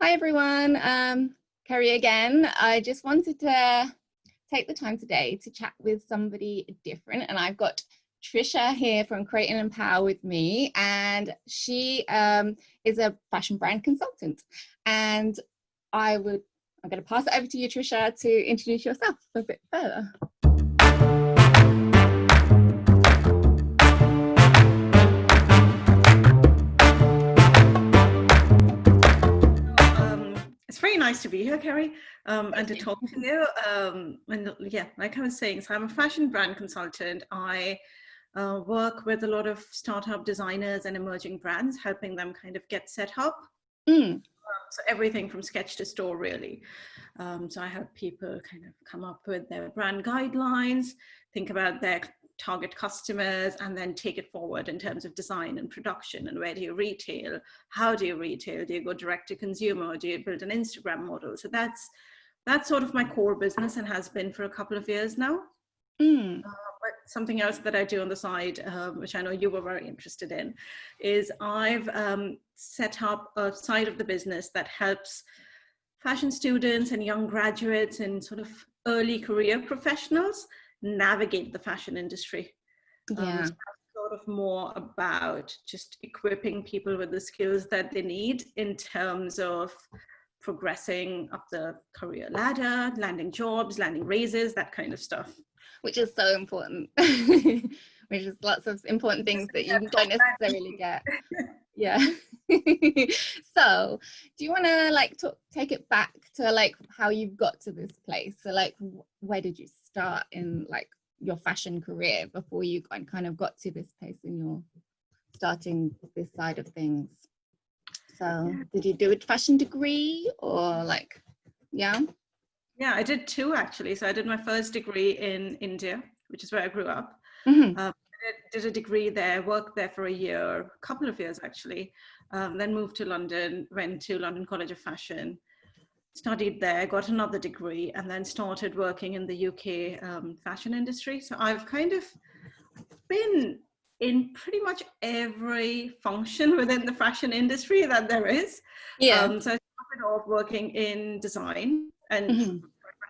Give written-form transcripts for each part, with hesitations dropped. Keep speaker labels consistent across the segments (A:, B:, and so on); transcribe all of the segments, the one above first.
A: Hi everyone, Kerry again. I just wanted to take the time today to chat with somebody different, and I've got Trisha here from Create Empower with me, and she is a fashion brand consultant. And I'm going to pass it over to you, Trisha, to introduce yourself a bit further.
B: It's very nice to be here, Kerry, and to talk to you. And yeah, like I was saying, so I'm a fashion brand consultant. I work with a lot of startup designers and emerging brands, helping them kind of get set up. So everything from sketch to store, really. So I help people kind of come up with their brand guidelines, think about their target customers, and then take it forward in terms of design and production. And where do you retail? How do you retail? Do you go direct to consumer, or do you build an Instagram model? So that's sort of my core business, and has been for a couple of years now. But something else that I do on the side, which I know you were very interested in, is I've set up a side of the business that helps fashion students and young graduates and sort of early career professionals navigate the fashion industry. So that's sort of more about just equipping people with the skills that they need in terms of progressing up the career ladder, landing jobs, landing raises, that kind of stuff.
A: Which is so important. Which is lots of important things that you don't necessarily get. Yeah. So do you want to take it back to how you got to this place? So where did you start in your fashion career before you kind of got to this place in your starting this side of things? So did you do a fashion degree or Yeah,
B: I did two actually. So I did my first degree in India, which is where I grew up. I did a degree there, worked there for a couple of years actually, then moved to London, went to London College of Fashion, studied there, got another degree, and then started working in the UK fashion industry. So I've kind of been in pretty much every function within the fashion industry that there is. So I started off working in design, and when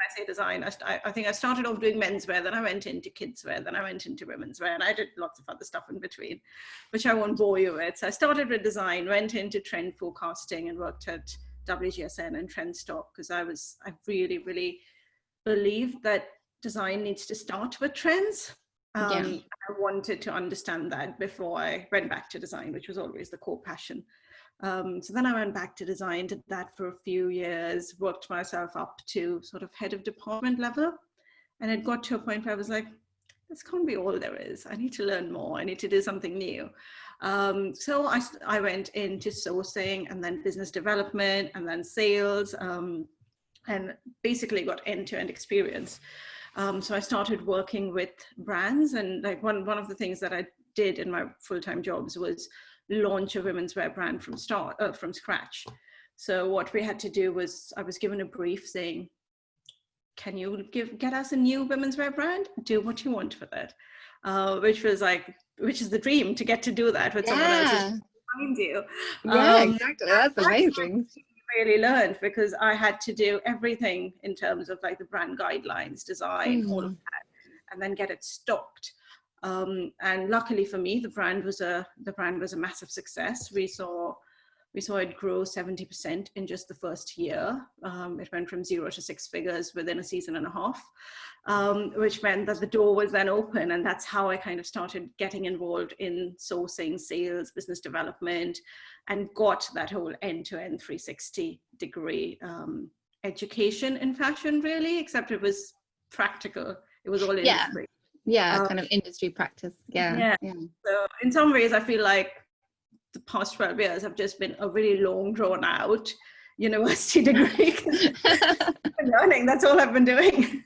B: I say design, I think I started off doing menswear, then I went into kidswear, then I went into women's wear, and I did lots of other stuff in between, which I won't bore you with. So I started with design, went into trend forecasting, and worked at WGSN and Trendstock, because I really, really believe that design needs to start with trends. I wanted to understand that before I went back to design, which was always the core passion. So then I went back to design, did that for a few years, worked myself up to sort of head of department level. And it got to a point where I was like, this can't be all there is. I need to learn more. I need to do something new. So I went into sourcing, and then business development, and then sales, and basically got end-to-end experience. So I started working with brands, and one of the things that I did in my full-time jobs was launch a women's wear brand from scratch. So what we had to do was, I was given a brief saying, can you get us a new women's wear brand? Do what you want with it. Which is the dream, to get to do that with someone else behind you.
A: Exactly. That's amazing.
B: Really learned, because I had to do everything in terms of the brand guidelines, design, all of that, and then get it stocked. And luckily for me, the brand was a massive success. We saw it grow 70% in just the first year. It went from 0 to 6 figures within a season and a half, which meant that the door was then open. And that's how I kind of started getting involved in sourcing, sales, business development, and got that whole end-to-end 360 degree education in fashion, really, except it was practical. It was all industry.
A: Kind of industry practice.
B: So in some ways, I feel like the past 12 years have just been a really long, drawn out university degree. Learning, that's all I've been doing.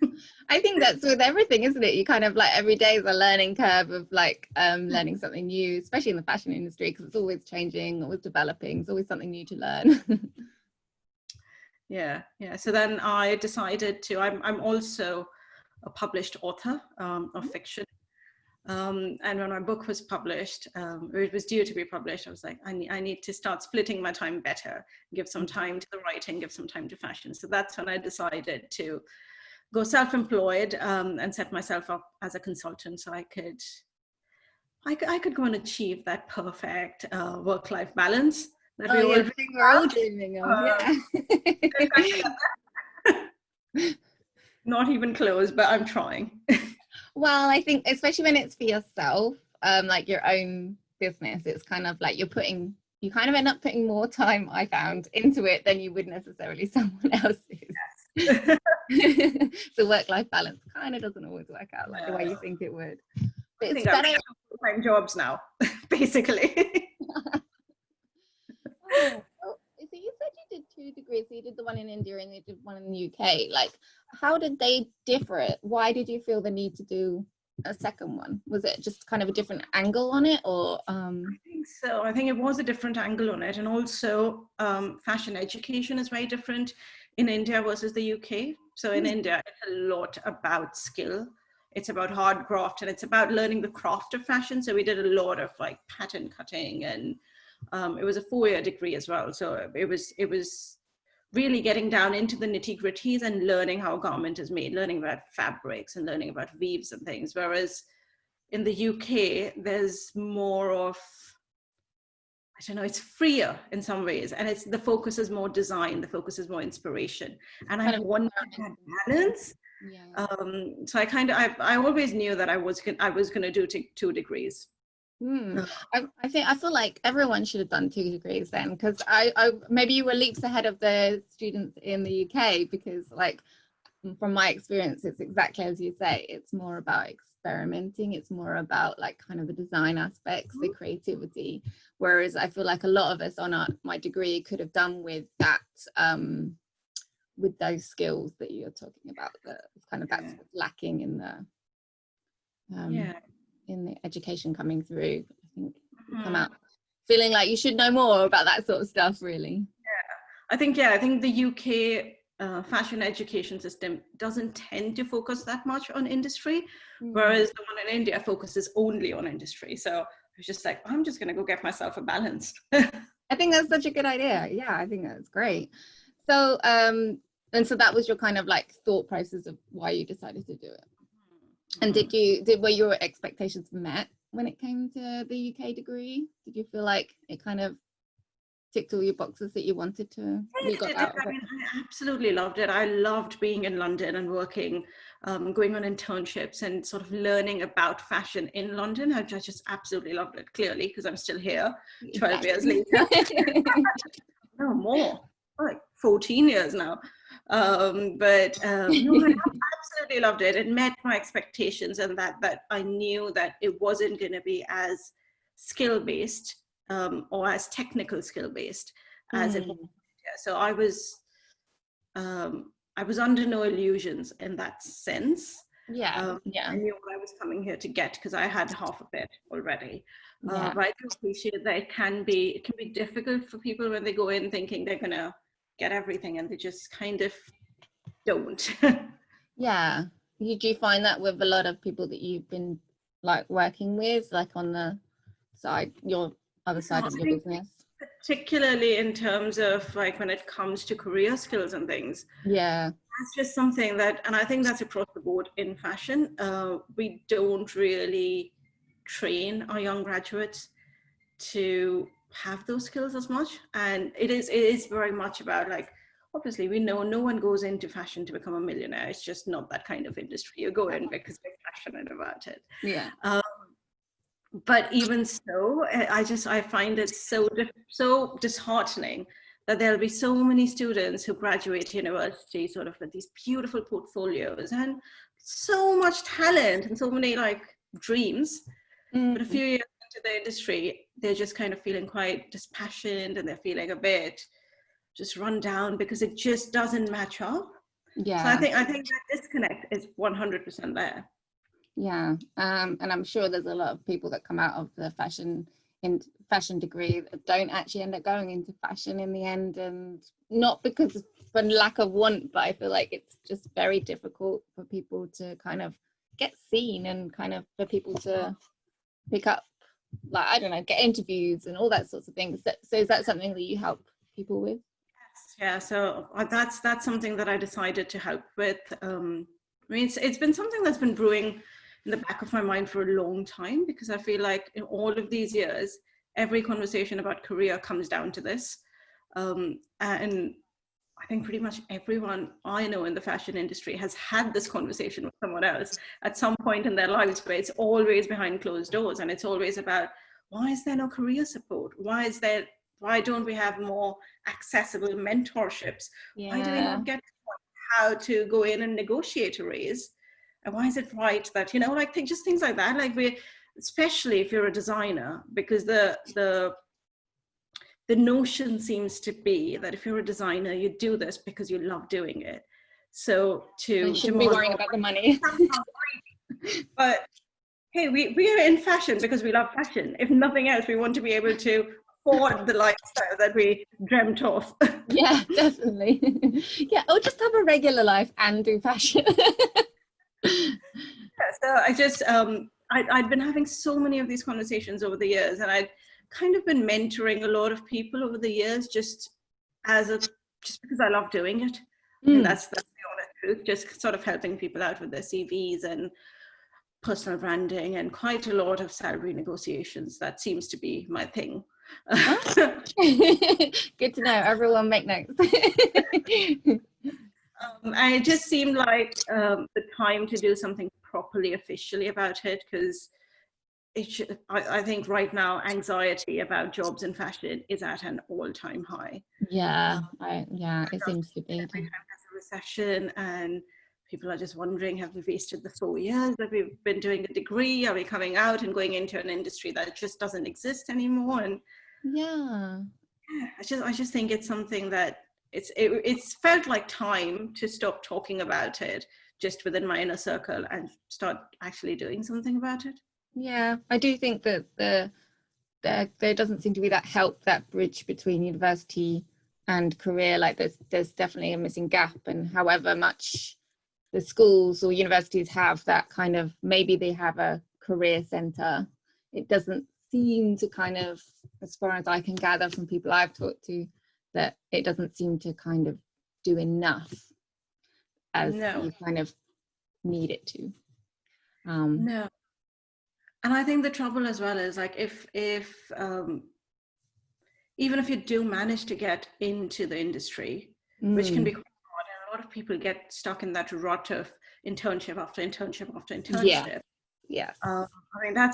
A: I think that's with everything, isn't it? You kind of every day is a learning curve of learning something new, especially in the fashion industry, because it's always changing, always developing. It's always something new to learn.
B: Yeah. So then I decided to, I'm also a published author of fiction. And when my book was published, or it was due to be published, I was like, I need to start splitting my time better, give some time to the writing, give some time to fashion. So that's when I decided to go self-employed, and set myself up as a consultant, so I could go and achieve that perfect work-life balance that we all
A: yeah,
B: dream
A: thing we're all dreaming of. Yeah.
B: Not even close, but I'm trying.
A: Well, I think especially when it's for yourself, like your own business, it's kind of like you kind of end up putting more time, I found, into it than you would necessarily someone else's. Yes. So work-life balance kind of doesn't always work out like the way you think it would. But it's better.
B: Full-time jobs now, basically.
A: Oh, so you said you did 2 degrees. So you did the one in India and you did one in the UK. Like, how did they differ? Why did you feel the need to do a second one? Was it just kind of a different angle on it, or? I
B: think so. I think it was a different angle on it, and also fashion education is very different in India versus the UK. So in India, it's a lot about skill. It's about hard graft, and it's about learning the craft of fashion. So we did a lot of like pattern cutting, and it was a 4-year degree as well. So it was really getting down into the nitty-gritties and learning how a garment is made, learning about fabrics and learning about weaves and things. Whereas in the UK, there's more of, I don't know, it's freer in some ways, and the focus is more design, the focus is more inspiration, and I wanted that balance. Yeah. So I always knew that I was going to do 2 degrees.
A: I feel like everyone should have done 2 degrees then, because I maybe you were leaps ahead of the students in the UK, because like from my experience, it's exactly as you say, it's more about experimenting, it's more about like kind of the design aspects, the creativity, whereas I feel like a lot of us on my degree could have done with that, with those skills that you're talking about. It's kind of that's what's lacking in the in the education coming through. I think you come out feeling like you should know more about that sort of stuff, really.
B: I think the UK fashion education system doesn't tend to focus that much on industry, whereas the one in India focuses only on industry. So I was just like, I'm just going to go get myself a balance.
A: I think that's such a good idea. Yeah, I think that's great. So and so that was your kind of like thought process of why you decided to do it. And were your expectations met when it came to the UK degree? Did you feel like it kind of ticked all your boxes that you wanted to?
B: I absolutely loved it. I loved being in London and working, going on internships and sort of learning about fashion in London. I just absolutely loved it, clearly, because I'm still here 12 years later. No, more, like 14 years now. No, I absolutely loved it. It met my expectations, and that I knew that it wasn't going to be as skill-based or as technical skill-based as it was. So I was under no illusions in that sense.
A: I
B: knew what I was coming here to get, because I had half of it already. But I do appreciate that it can be difficult for people when they go in thinking they're gonna get everything, and they just kind of don't.
A: Yeah. Did you find that with a lot of people that you've been like working with, like on the side, your other side of your business?
B: Particularly in terms of like when it comes to career skills and things.
A: Yeah.
B: That's just something that, and I think that's across the board in fashion, we don't really train our young graduates to have those skills as much. And it is very much about, like, obviously we know no one goes into fashion to become a millionaire. It's just not that kind of industry. You go in because you're passionate about it.
A: Yeah.
B: But even so, I find it so disheartening that there'll be so many students who graduate university sort of with these beautiful portfolios and so much talent and so many like dreams. But a few years into the industry, they're just kind of feeling quite dispassionate, and they're feeling a bit just run down because it just doesn't match up.
A: Yeah.
B: So I think that disconnect is 100% there.
A: Yeah, and I'm sure there's a lot of people that come out of the fashion degree that don't actually end up going into fashion in the end, and not because of lack of want, but I feel like it's just very difficult for people to kind of get seen and kind of for people to pick up, like, I don't know, get interviews and all that sorts of things. So is that something that you help people with?
B: Yeah, so that's something that I decided to help with. I mean, it's been something that's been brewing in the back of my mind for a long time, because I feel like in all of these years, every conversation about career comes down to this. And I think pretty much everyone I know in the fashion industry has had this conversation with someone else at some point in their lives, but it's always behind closed doors. And it's always about, why is there no career support? Why don't we have more accessible mentorships?
A: Yeah.
B: Why do we not get how to go in and negotiate a raise? And why is it right that, you know, like just things like that, like especially if you're a designer, because the notion seems to be that if you're a designer, you do this because you love doing it. So
A: you shouldn't be worrying about the money.
B: But hey, we are in fashion because we love fashion. If nothing else, we want to be able to afford the lifestyle that we dreamt of.
A: Yeah, definitely. Yeah, or just have a regular life and do fashion.
B: Yeah, so I just I'd been having so many of these conversations over the years, and I'd kind of been mentoring a lot of people over the years, just because I love doing it. And that's the honest truth, just sort of helping people out with their CVs and personal branding and quite a lot of salary negotiations. That seems to be my thing.
A: Good to know. Everyone make notes.
B: And it just seemed like the time to do something properly officially about it, because I think right now anxiety about jobs in fashion is at an all-time high.
A: Yeah, it seems to be.
B: Every time there's a recession and people are just wondering, have we wasted the 4 years that we've been doing a degree? Are we coming out and going into an industry that just doesn't exist anymore? And
A: yeah,
B: I just think it's something that it's felt like time to stop talking about it just within my inner circle and start actually doing something about it.
A: Yeah, I do think that there doesn't seem to be that bridge between university and career. Like there's definitely a missing gap, and however much the schools or universities have that kind of, maybe they have a career center, it doesn't seem to kind of, as far as I can gather from people I've talked to, that it doesn't seem to kind of do enough as you kind of need it to.
B: No. And I think the trouble as well is, like, if even if you do manage to get into the industry, which can be quite hard, and a lot of people get stuck in that rut of internship after internship after internship.
A: Yes.
B: I mean, that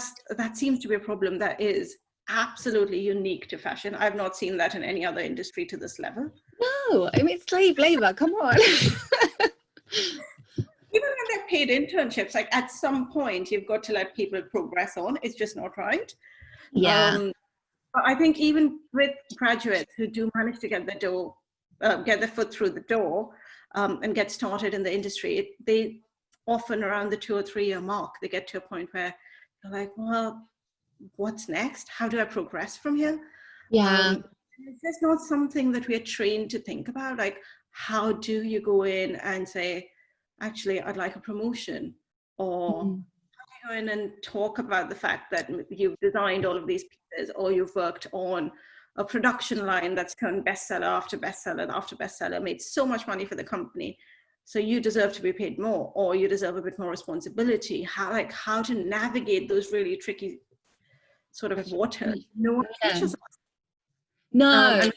B: seems to be a problem that is absolutely unique to fashion. I've not seen that in any other industry to this level.
A: No, I mean, it's slave labor, come on.
B: Even when they're paid internships, like at some point you've got to let people progress on. It's just not right.
A: Yeah.
B: But I think even with graduates who do manage to get their foot through the door, and get started in the industry, they often around the 2 or 3 year mark, they get to a point where they're like, well, what's next? How do I progress from here?
A: Yeah.
B: It's just not something that we are trained to think about. Like, how do you go in and say, actually, I'd like a promotion? Or how do you go in and talk about the fact that you've designed all of these pieces, or you've worked on a production line that's turned bestseller after bestseller after bestseller, made so much money for the company, so you deserve to be paid more, or you deserve a bit more responsibility. How to navigate those really tricky sort of waters. No one teaches us.
A: No.
B: And we're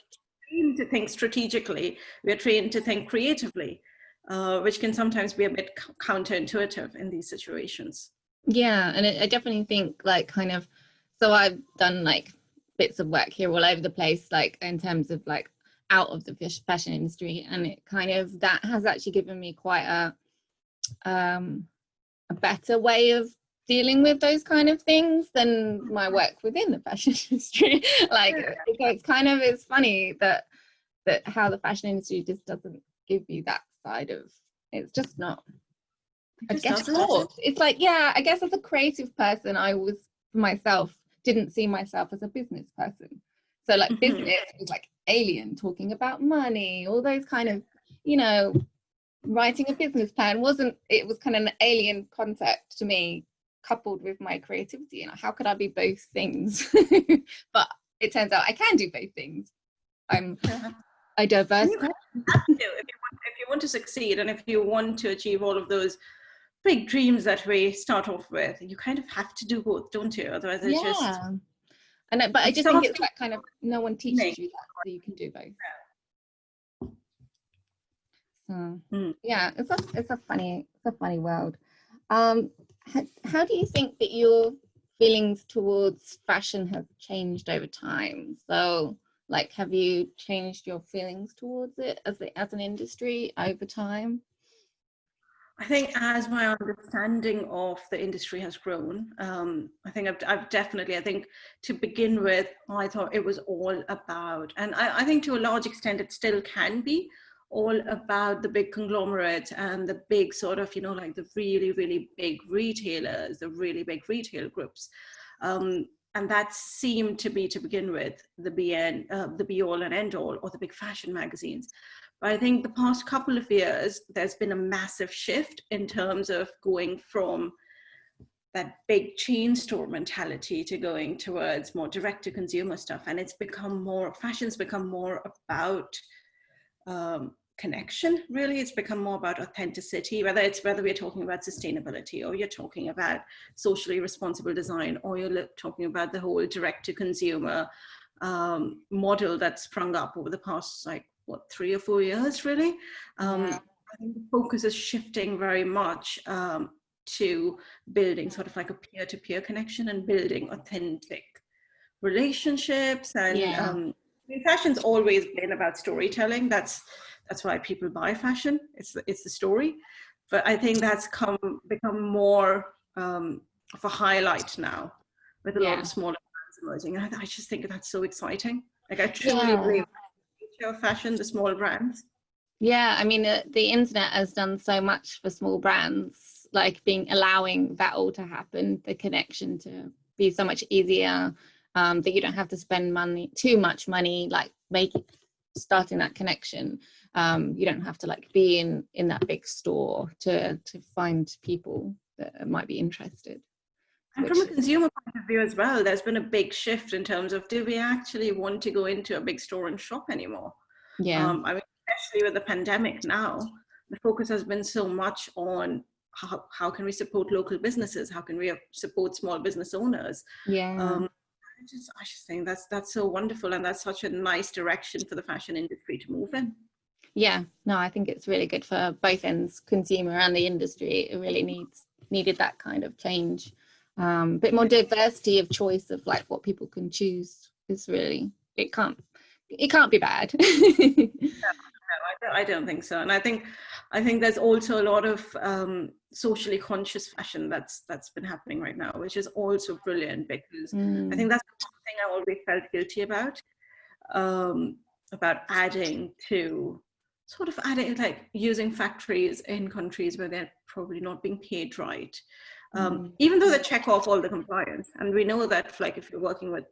B: trained to think strategically. We're trained to think creatively, which can sometimes be a bit counterintuitive in these situations.
A: Yeah, and I definitely think, like, kind of, so I've done like bits of work here all over the place, like in terms of like out of the fashion industry, and it kind of, that has actually given me quite a better way of dealing with those kind of things than my work within the fashion industry. Like, it's kind of, it's funny that how the fashion industry just doesn't give you that side of, it's just not, I guess, it's like, yeah, I guess as a creative person, I was, for myself, didn't see myself as a business person. So like business was like alien, talking about money, all those kind of, you know, writing a business plan it was kind of an alien concept to me, coupled with my creativity, and how could I be both things? But it turns out I can do both things. I'm a diverse person.
B: If you want to succeed, and if you want to achieve all of those big dreams that we start off with, you kind of have to do both, don't you? Otherwise it's just...
A: but I just think it's that kind of, no one teaches you that, so you can do both. So yeah, it's a funny world. How do you think that your feelings towards fashion have changed over time? So like, have you changed your feelings towards it as an industry over time?
B: I think as my understanding of the industry has grown, I think I've definitely, I think to begin with, I thought it was all about, and I think to a large extent it still can be, all about the big conglomerates and the big sort of, like the really, really big retailers, the really big retail groups. And that seemed to be, to begin with, the be all and end all, or the big fashion magazines. But I think the past couple of years, there's been a massive shift in terms of going from that big chain store mentality to going towards more direct to consumer stuff. And fashion's become more about connection, really. It's become more about authenticity, whether we're talking about sustainability, or you're talking about socially responsible design, or you're talking about the whole direct to consumer model that's sprung up over the past 3 or 4 years, really. I think the focus is shifting very much to building sort of like a peer-to-peer connection and building authentic relationships. And fashion's always been about storytelling. That's why people buy fashion. It's the story. But I think that's become more of a highlight now, with a lot of smaller brands emerging. And I just think that's so exciting. Like, I truly believe of fashion, the small brands.
A: I mean, the internet has done so much for small brands, like allowing that all to happen, the connection to be so much easier, that you don't have to spend too much money, like starting that connection. You don't have to be in that big store to find people that might be interested.
B: And from a consumer point of view as well, there's been a big shift in terms of, do we actually want to go into a big store and shop anymore? I mean, especially with the pandemic now, the focus has been so much on how can we support local businesses? How can we support small business owners? I just think that's so wonderful, and that's such a nice direction for the fashion industry to move in.
A: I think it's really good for both ends, consumer and the industry. It really needed that kind of change. A bit more diversity of choice of what people can choose is really, it can't be bad.
B: No, I don't think so. And I think there's also a lot of socially conscious fashion that's been happening right now, which is also brilliant, because I think that's one thing I always felt guilty about adding, using factories in countries where they're probably not being paid right. Even though they check off all the compliance. And we know that if you're working with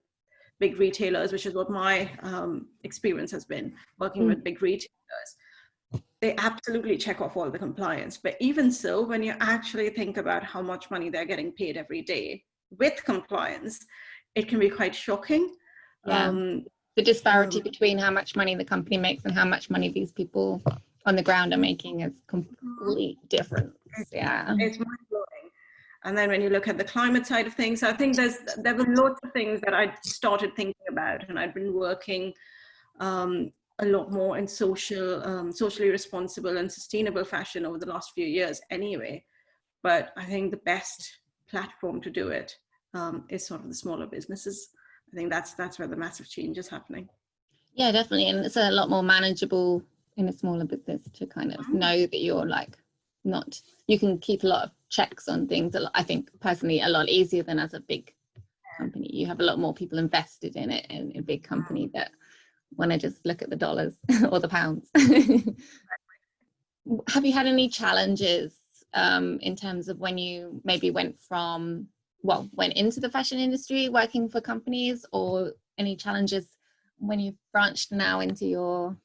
B: big retailers, which is what my experience has been, working with big retailers, they absolutely check off all the compliance. But even so, when you actually think about how much money they're getting paid every day with compliance, it can be quite shocking.
A: The disparity between how much money the company makes and how much money these people on the ground are making is completely different. It's
B: mind-blowing. And then when you look at the climate side of things, I think there were lots of things that I started thinking about, and I'd been working a lot more in socially responsible and sustainable fashion over the last few years anyway. But I think the best platform to do it is sort of the smaller businesses. I think that's where the massive change is happening.
A: Yeah, definitely. And it's a lot more manageable in a smaller business to kind of know that you're you can keep a lot of checks on things. I think personally a lot easier than as a big company. You have a lot more people invested in it in a big company that want to just look at the dollars or the pounds. Have you had any challenges in terms of when you maybe went into the fashion industry working for companies, or any challenges when you've branched now into your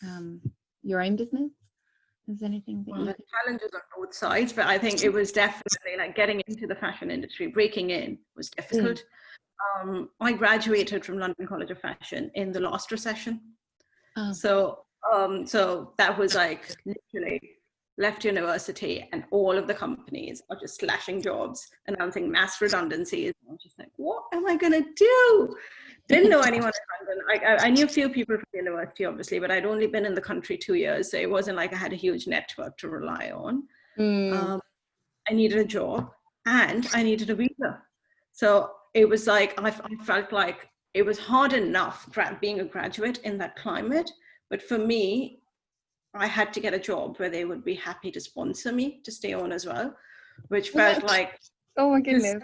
A: own business? Is there anything that
B: well, the challenges on both sides, but I think it was definitely like getting into the fashion industry, breaking in was difficult. I graduated from London College of Fashion in the last recession.
A: Oh.
B: So that was like literally left university and all of the companies are just slashing jobs, announcing mass redundancies. I was just like, what am I going to do? Didn't know anyone in London. I knew a few people from university, obviously, but I'd only been in the country 2 years. So it wasn't like I had a huge network to rely on. I needed a job and I needed a visa. So it was like, I felt like it was hard enough being a graduate in that climate. But for me, I had to get a job where they would be happy to sponsor me to stay on as well, which felt like,
A: oh my goodness.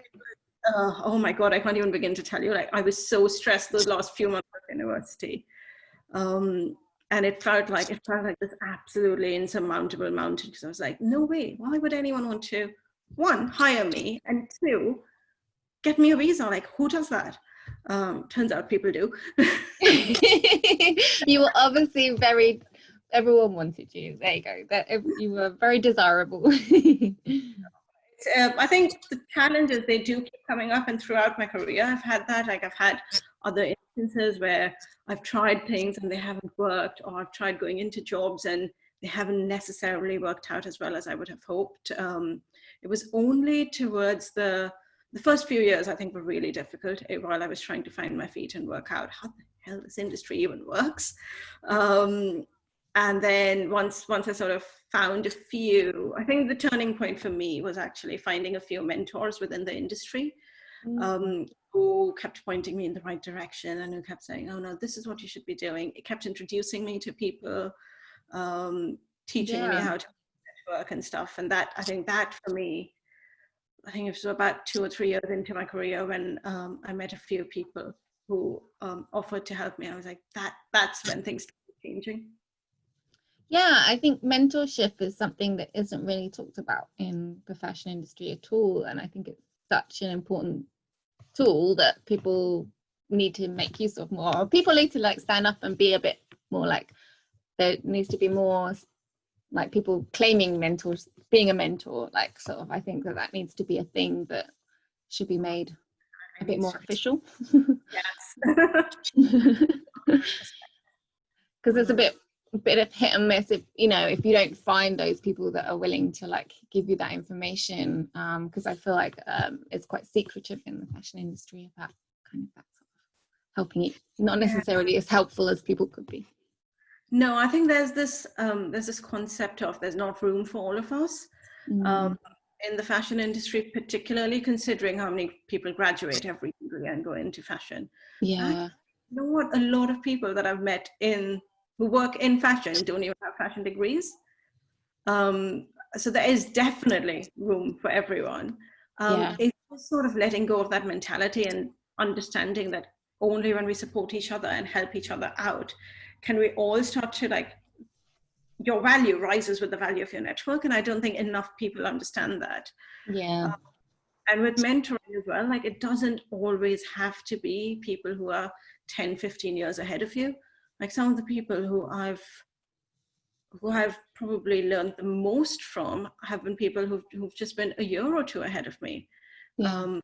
B: Oh my God, I can't even begin to tell you. Like, I was so stressed those last few months of university. And it felt like this absolutely insurmountable mountain, because I was like, no way, why would anyone want to, one, hire me, and two, get me a visa? Like, who does that? Turns out people do.
A: You were obviously everyone wanted you. There you go. You were very desirable.
B: I think the challenges, they do keep coming up, and throughout my career I've had that. Like, I've had other instances where I've tried things and they haven't worked, or I've tried going into jobs and they haven't necessarily worked out as well as I would have hoped. It was only towards the first few years, I think, were really difficult while I was trying to find my feet and work out how the hell this industry even works. And then once I sort of found a few, I think the turning point for me was actually finding a few mentors within the industry, who kept pointing me in the right direction and who kept saying, oh no, this is what you should be doing. It kept introducing me to people, teaching me how to work and stuff. And that, I think that for me, I think it was about 2 or 3 years into my career when I met a few people who offered to help me. I was like, that's when things started changing.
A: Yeah, I think mentorship is something that isn't really talked about in the fashion industry at all. And I think it's such an important tool that people need to make use of more. Or people need to like stand up and be a bit more like, there needs to be more like people claiming mentors, being a mentor, like sort of, I think that needs to be a thing that should be made a bit more official.
B: Yes.
A: Because it's a bit of hit and miss if you don't find those people that are willing to like give you that information, because I feel like it's quite secretive in the fashion industry about kind of that sort of helping it, not necessarily as helpful as people could be.
B: No, I think there's this concept of there's not room for all of us in the fashion industry, particularly considering how many people graduate every year and go into fashion.
A: Yeah.
B: You know what? A lot of people that I've met who work in fashion don't even have fashion degrees. So there is definitely room for everyone. It's just sort of letting go of that mentality and understanding that only when we support each other and help each other out can we all start to, like, your value rises with the value of your network. And I don't think enough people understand that.
A: Yeah.
B: And with mentoring as well, like, it doesn't always have to be people who are 10, 15 years ahead of you. Like, some of the people who I've probably learned the most from have been people who've just been a year or two ahead of me. And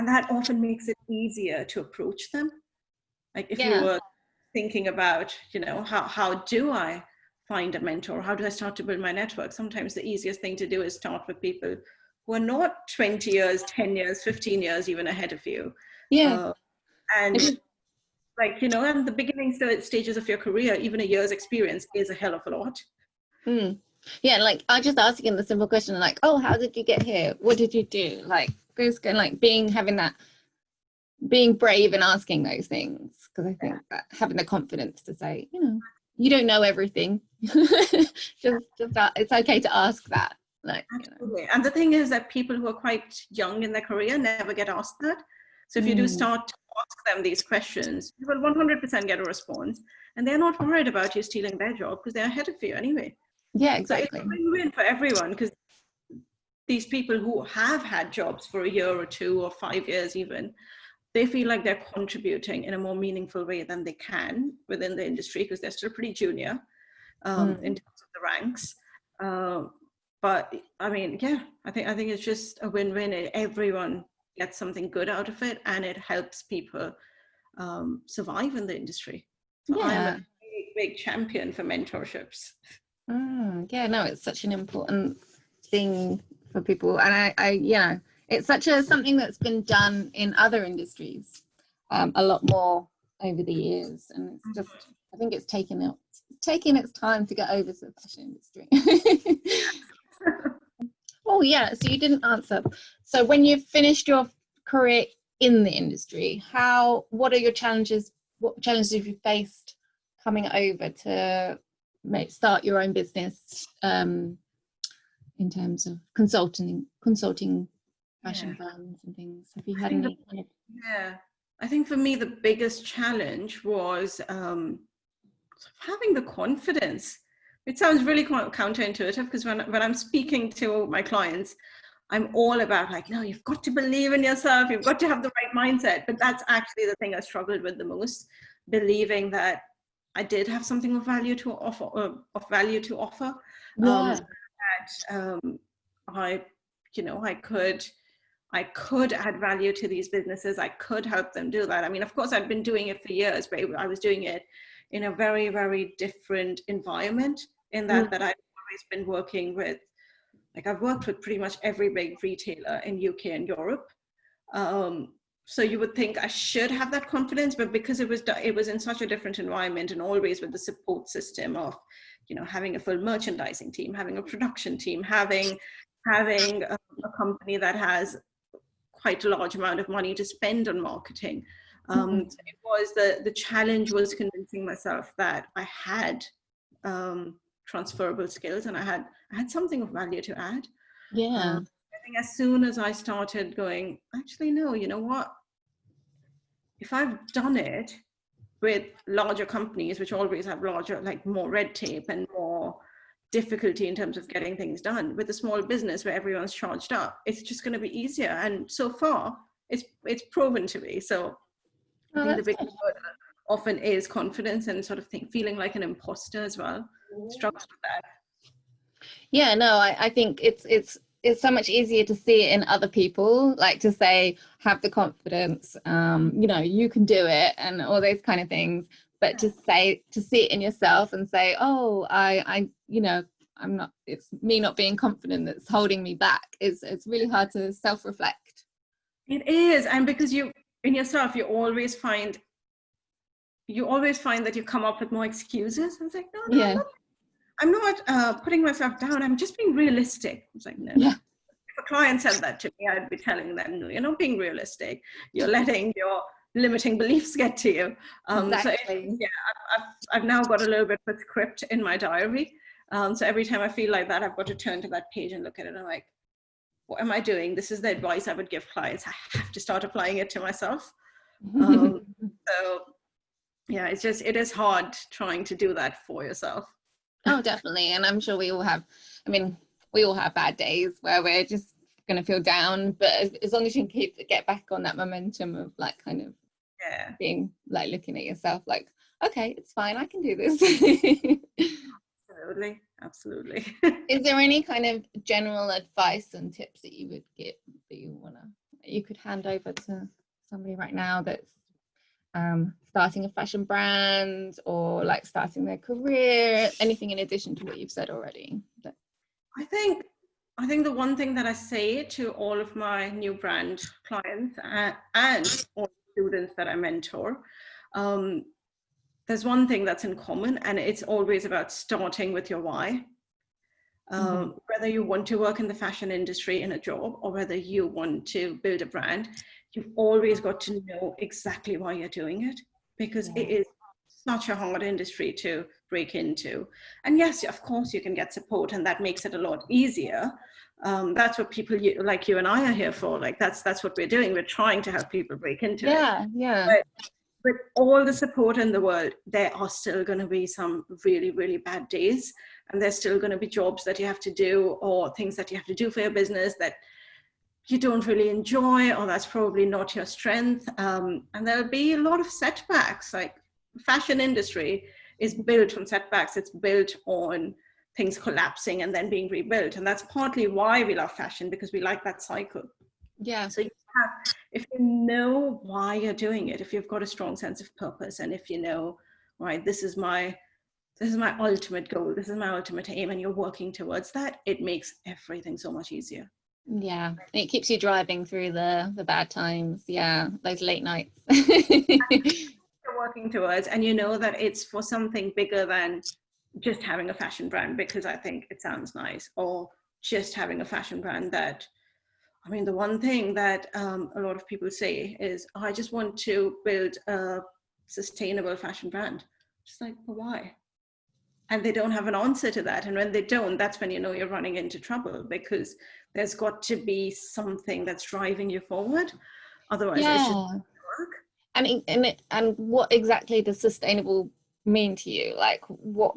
B: that often makes it easier to approach them. Like, if you were thinking about, how do I find a mentor? How do I start to build my network? Sometimes the easiest thing to do is start with people who are not 20 years, 10 years, 15 years even ahead of you. And like, in the beginning stages of your career, even a year's experience is a hell of a lot.
A: Yeah, like I just asking the simple question, like, oh, how did you get here? What did you do? Like, like being brave and asking those things, because I think that having the confidence to say, you don't know everything. just it's okay to ask that. Like,
B: absolutely. And the thing is that people who are quite young in their career never get asked that. So if you do start to ask them these questions, you will 100% get a response, and they're not worried about you stealing their job because they're ahead of you anyway.
A: Yeah, exactly.
B: So it's a win-win for everyone, because these people who have had jobs for a year or 2 or 5 years even, they feel like they're contributing in a more meaningful way than they can within the industry, because they're still pretty junior in terms of the ranks. But I mean, yeah, I think it's just a win-win. Everyone gets something good out of it, and it helps people survive in the industry. So I'm a
A: Yeah.
B: big, big champion for mentorships.
A: Yeah, no, it's such an important thing for people, and I yeah, it's such a something that's been done in other industries a lot more over the years, and it's just, I think it's taking its time to get over to the fashion industry. Oh yeah, so you didn't answer. So when you've finished your career in the industry, what are your challenges? What challenges have you faced coming over to start your own business in terms of consulting fashion brands and things? Have you had any kind of...
B: Yeah, I think for me the biggest challenge was having the confidence. It sounds really counterintuitive, because when I'm speaking to my clients, I'm all about like, no, you've got to believe in yourself, you've got to have the right mindset. But that's actually the thing I struggled with the most, believing that I did have something of value to offer,
A: Yeah.
B: that I could add value to these businesses. I could help them do that. I mean, of course, I'd been doing it for years, but I was doing it in a very, very different environment, in that I've always been working with, like, I've worked with pretty much every big retailer in UK and Europe. So you would think I should have that confidence, but because it was in such a different environment, and always with the support system of, having a full merchandising team, having a production team, having a company that has quite a large amount of money to spend on marketing. So it was the challenge was convincing myself that I had transferable skills, and I had something of value to add.
A: Yeah.
B: I think as soon as I started going, actually, no, you know what? If I've done it with larger companies, which always have larger, like more red tape and more difficulty in terms of getting things done, with a small business where everyone's charged up, it's just going to be easier. And so far, it's proven to be. So I think the big word often is confidence, and sort of feeling like an imposter as well. Struggles with that.
A: Yeah, no, I think it's so much easier to see it in other people, like to say, have the confidence, you can do it, and all those kind of things. But to see it in yourself and say, oh, I'm not, it's me not being confident that's holding me back. It's really hard to self-reflect.
B: It is, and because in yourself, you always find that you come up with more excuses. And it's like, no,
A: Yeah.
B: I'm not putting myself down. I'm just being realistic. It's like, no.
A: Yeah.
B: If a client said that to me, I'd be telling them, no, you're not being realistic. You're letting your limiting beliefs get to you.
A: Exactly.
B: So I've now got a little bit of a script in my diary. So every time I feel like that, I've got to turn to that page and look at it. And I'm like, what am I doing? This is the advice I would give clients. I have to start applying it to myself. So yeah, it is hard trying to do that for yourself.
A: Oh, definitely. And I'm sure we all have bad days where we're just going to feel down, but as long as you can get back on that momentum of like kind of being like looking at yourself like, okay, it's fine, I can do this.
B: Absolutely.
A: Is there any kind of general advice and tips that you would give, that you could hand over to somebody right now that's starting a fashion brand, or like starting their career, anything in addition to what you've said already?
B: I think the one thing that I say to all of my new brand clients and all students that I mentor, there's one thing that's in common, and it's always about starting with your why. Whether you want to work in the fashion industry in a job, or whether you want to build a brand, you've always got to know exactly why you're doing it, because it is such a hard industry to break into. And yes, of course, you can get support, and that makes it a lot easier. That's what people like you and I are here for. Like that's what we're doing. We're trying to help people break into it.
A: Yeah.
B: With all the support in the world, there are still going to be some really, really bad days, and there's still going to be jobs that you have to do, or things that you have to do for your business that you don't really enjoy, or that's probably not your strength. And there'll be a lot of setbacks. Like fashion industry is built on setbacks. It's built on things collapsing and then being rebuilt. And that's partly why we love fashion, because we like that cycle.
A: Yeah.
B: So if you know why you're doing it, if you've got a strong sense of purpose, and if you know, right, this is my ultimate goal, this is my ultimate aim, and you're working towards that, it makes everything so much easier.
A: Yeah, it keeps you driving through the bad times. Yeah, those late nights.
B: You're working towards, and you know that it's for something bigger than just having a fashion brand because I think it sounds nice, or just having a fashion brand that, I mean, the one thing that a lot of people say is, oh, I just want to build a sustainable fashion brand. Just like, well, why? And they don't have an answer to that. And when they don't, that's when you know you're running into trouble, because there's got to be something that's driving you forward. Otherwise, it's just work.
A: And what exactly does sustainable mean to you? Like, what,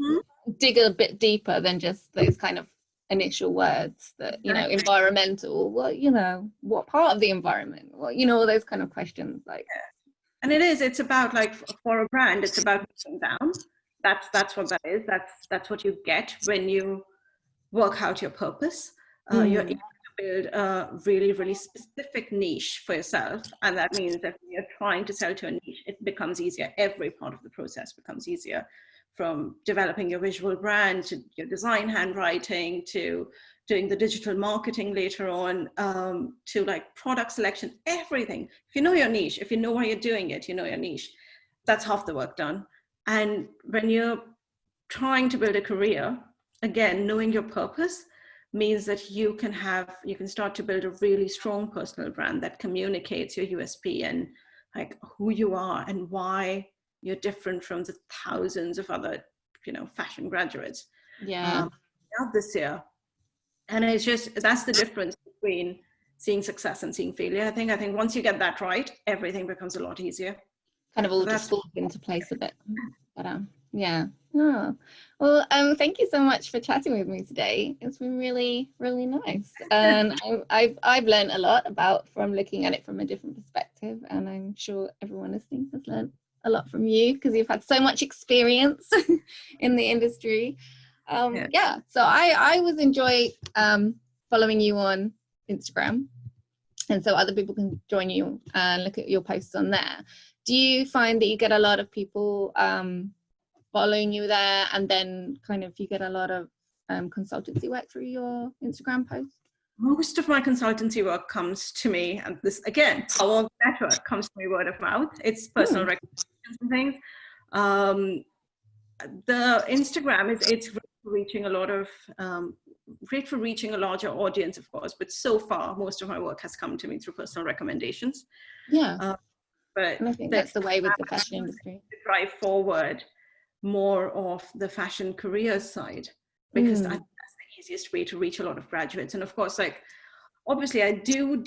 A: dig a bit deeper than just those kind of initial words that, you know, environmental, well, you know, what part of the environment? Well, you know, all those kind of questions. Like,
B: and it's about, like, for a brand, it's about moving down. That's what that is. That's what you get when you work out your purpose. You're able to build a really, really specific niche for yourself. And that means that when you're trying to sell to a niche, it becomes easier. Every part of the process becomes easier, from developing your visual brand to your design handwriting to doing the digital marketing later on, to like product selection, everything. If you know your niche, if you know why you're doing it, you know your niche, that's half the work done. And when you're trying to build a career, again, knowing your purpose means that you can start to build a really strong personal brand that communicates your USP and like who you are and why you're different from the thousands of other, you know, fashion graduates out this year. And it's just, that's the difference between seeing success and seeing failure. I think once you get that right, everything becomes a lot easier.
A: Kind of all just falls into place a bit. But yeah. Oh. Well, thank you so much for chatting with me today. It's been really, really nice. And I've learned a lot from looking at it from a different perspective, and I'm sure everyone listening has learned a lot from you because you've had so much experience in the industry. So I was enjoy following you on Instagram, and so other people can join you and look at your posts on there. Do you find that you get a lot of people following you there, and then kind of you get a lot of consultancy work through your Instagram posts?
B: Most of my consultancy work comes to me, and this, again, power of network, comes to me word of mouth. It's personal recommendations and things. The Instagram it's great for reaching a lot of great for reaching a larger audience, of course, but so far most of my work has come to me through personal recommendations. But
A: and I think that's the way with the fashion industry,
B: to drive forward more of the fashion career side, because I think that's the easiest way to reach a lot of graduates. And of course, like, obviously I do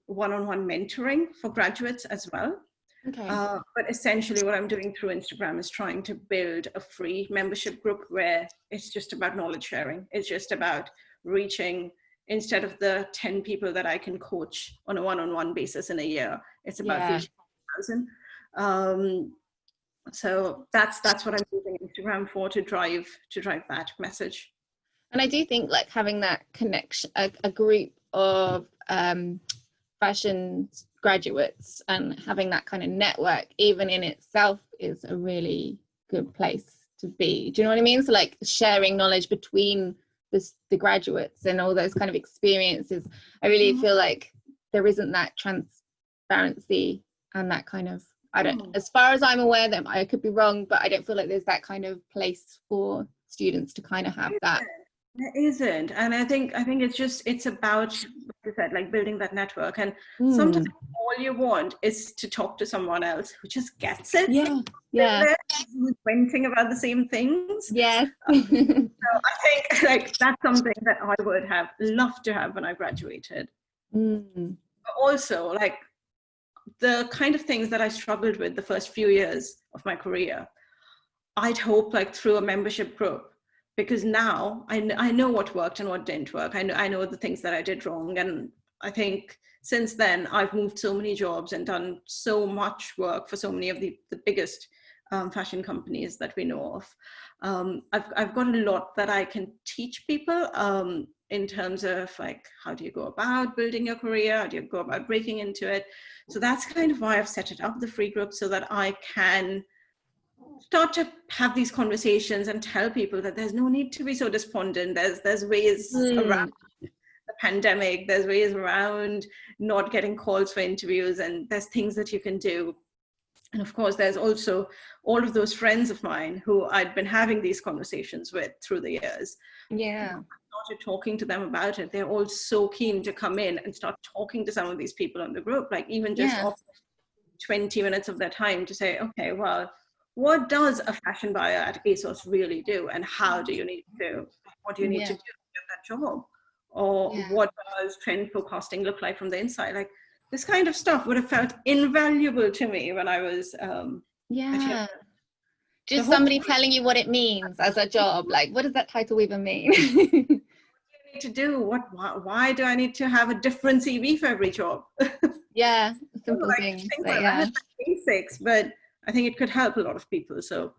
B: one-on-one mentoring for graduates as well. But essentially what I'm doing through Instagram is trying to build a free membership group where it's just about knowledge sharing. It's just about reaching, instead of the 10 people that I can coach on a one-on-one basis in a year, it's about reaching 1,000. So that's what I'm using Instagram for, to drive that message.
A: And I do think like having that connection, a group of fashion graduates, and having that kind of network even in itself is a really good place to be. Do you know what I mean? So like sharing knowledge between the graduates and all those kind of experiences, I really feel like there isn't that transparency and that kind of, I don't, as far as I'm aware, that I could be wrong, but I don't feel like there's that kind of place for students to kind of have that.
B: There isn't. And I think it's about, like I said, like building that network. And sometimes all you want is to talk to someone else who just gets it. Who's venting about the same things. So I think like that's something that I would have loved to have when I graduated. But also, like, the kind of things that I struggled with the first few years of my career, I'd hope like through a membership group, because now I know what worked and what didn't work. I know the things that I did wrong. And I think since then I've moved so many jobs and done so much work for so many of the biggest fashion companies that we know of. I've got a lot that I can teach people in terms of like, how do you go about building your career? How do you go about breaking into it? So that's kind of why I've set it up, the free group, so that I can start to have these conversations and tell people that there's no need to be so despondent. There's ways around the pandemic, there's ways around not getting calls for interviews, and there's things that you can do. And of course, there's also all of those friends of mine who I'd been having these conversations with through the years.
A: Yeah.
B: I started talking to them about it. They're all so keen to come in and start talking to some of these people in the group, like even just off 20 minutes of their time to say, okay, well, what does a fashion buyer at ASOS really do? And how do you need to, what do you need to do to get that job? Or what does trend forecasting look like from the inside? Like, this kind of stuff would have felt invaluable to me when I was
A: just somebody telling you what it means as a job. Like, what does that title even mean?
B: What do you need to do? Why do I need to have a different CV for every job?
A: Simple things.
B: Basics, but I think it could help a lot of people. So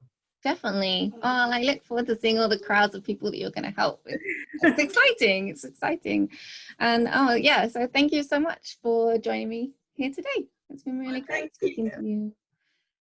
A: definitely. Oh, I look forward to seeing all the crowds of people that you're going to help with. It's exciting. It's exciting. And so thank you so much for joining me here today. It's been really great speaking to you.